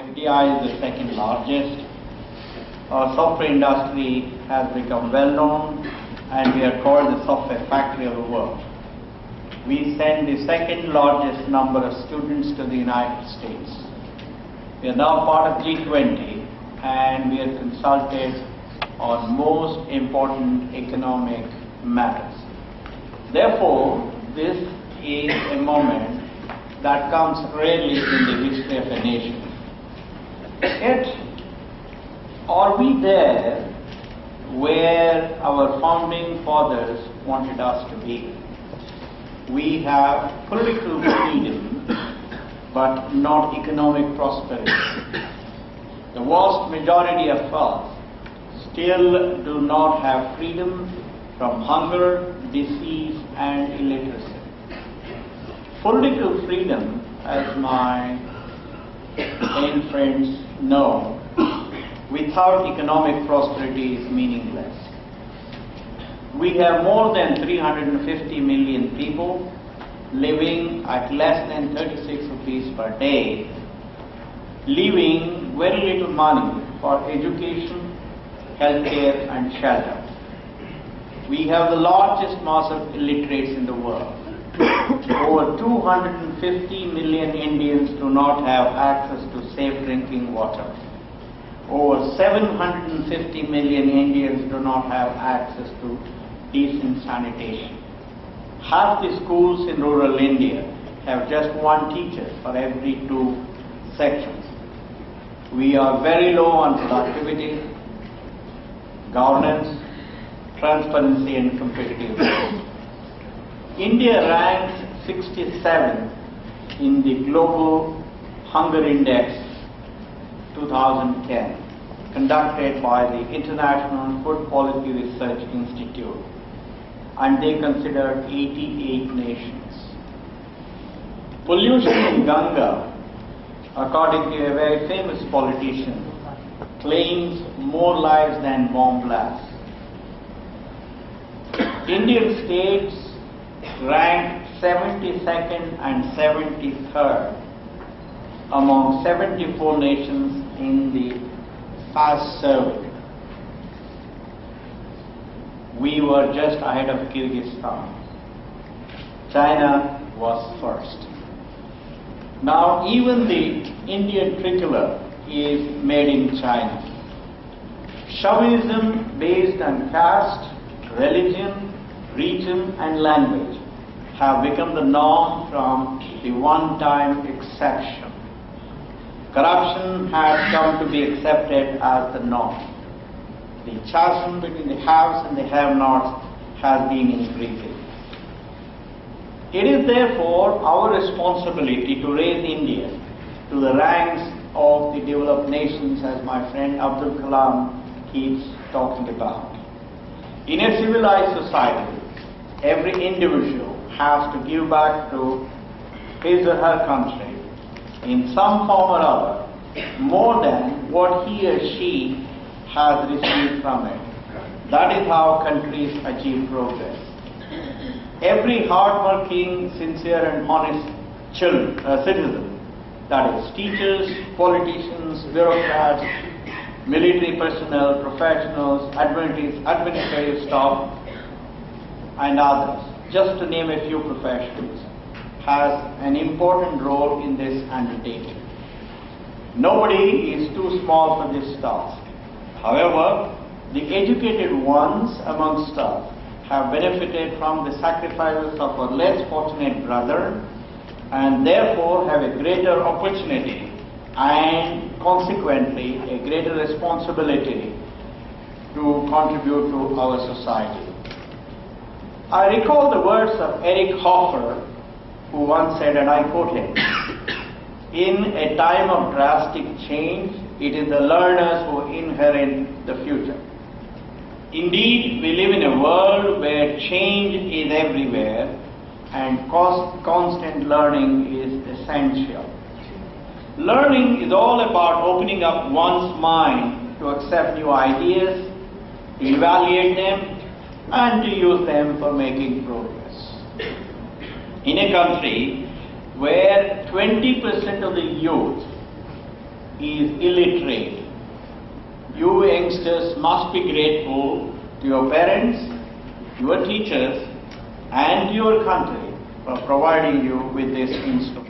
India is the second largest. Our software industry has become well known and we are called the software factory of the world. We send the second largest number of students to the United States. We are now part of G20 and we are consulted on most important economic matters. Therefore, this is a moment that comes rarely in the history of a nation. Yet, are we there where our founding fathers wanted us to be? We have political freedom, but not economic prosperity. The vast majority of us still do not have freedom from hunger, disease, and illiteracy. Political freedom, as my young friends know, without economic prosperity is meaningless. We have more than 350 million people living at less than 36 rupees per day, leaving very little money for education, healthcare, and shelter. We have the largest mass of illiterates in the world. Over 250 million Indians do not have access to safe drinking water. Over 750 million Indians do not have access to decent sanitation. Half the schools in rural India have just one teacher for every 2 sections. We are very low on productivity, governance, transparency, and competitiveness. India ranks 67 in the Global Hunger Index 2010, conducted by the International Food Policy Research Institute, and they considered 88 nations. Pollution in Ganga, according to a very famous politician, claims more lives than bomb blasts. Indian states ranked 72nd and 73rd among 74 nations in the past survey. We were just ahead of Kyrgyzstan. China was first. Now even the Indian tricolor is made in China. Chauvinism based on caste, religion, region, and language have become the norm from the one-time exception. Corruption has come to be accepted as the norm. The chasm between the haves and the have-nots has been increasing. It is therefore our responsibility to raise India to the ranks of the developed nations, as my friend Abdul Kalam keeps talking about. In a civilized society, every individual has to give back to his or her country in some form or other more than what he or she has received from it. That is how countries achieve progress. Every hard-working, sincere and honest citizen, that is teachers, politicians, bureaucrats, military personnel, professionals, administrative staff, and others, just to name a few professions, has an important role in this undertaking. Nobody is too small for this task. However, the educated ones amongst us have benefited from the sacrifices of our less fortunate brother and therefore have a greater opportunity and consequently a greater responsibility to contribute to our society. I recall the words of Eric Hoffer, who once said, and I quote him, "In a time of drastic change, it is the learners who inherit the future." Indeed, we live in a world where change is everywhere and constant learning is essential. Learning is all about opening up one's mind to accept new ideas, to evaluate them, and to use them for making progress. In a country where 20% of the youth is illiterate. You youngsters must be grateful to your parents, your teachers, and your country for providing you with this instrument.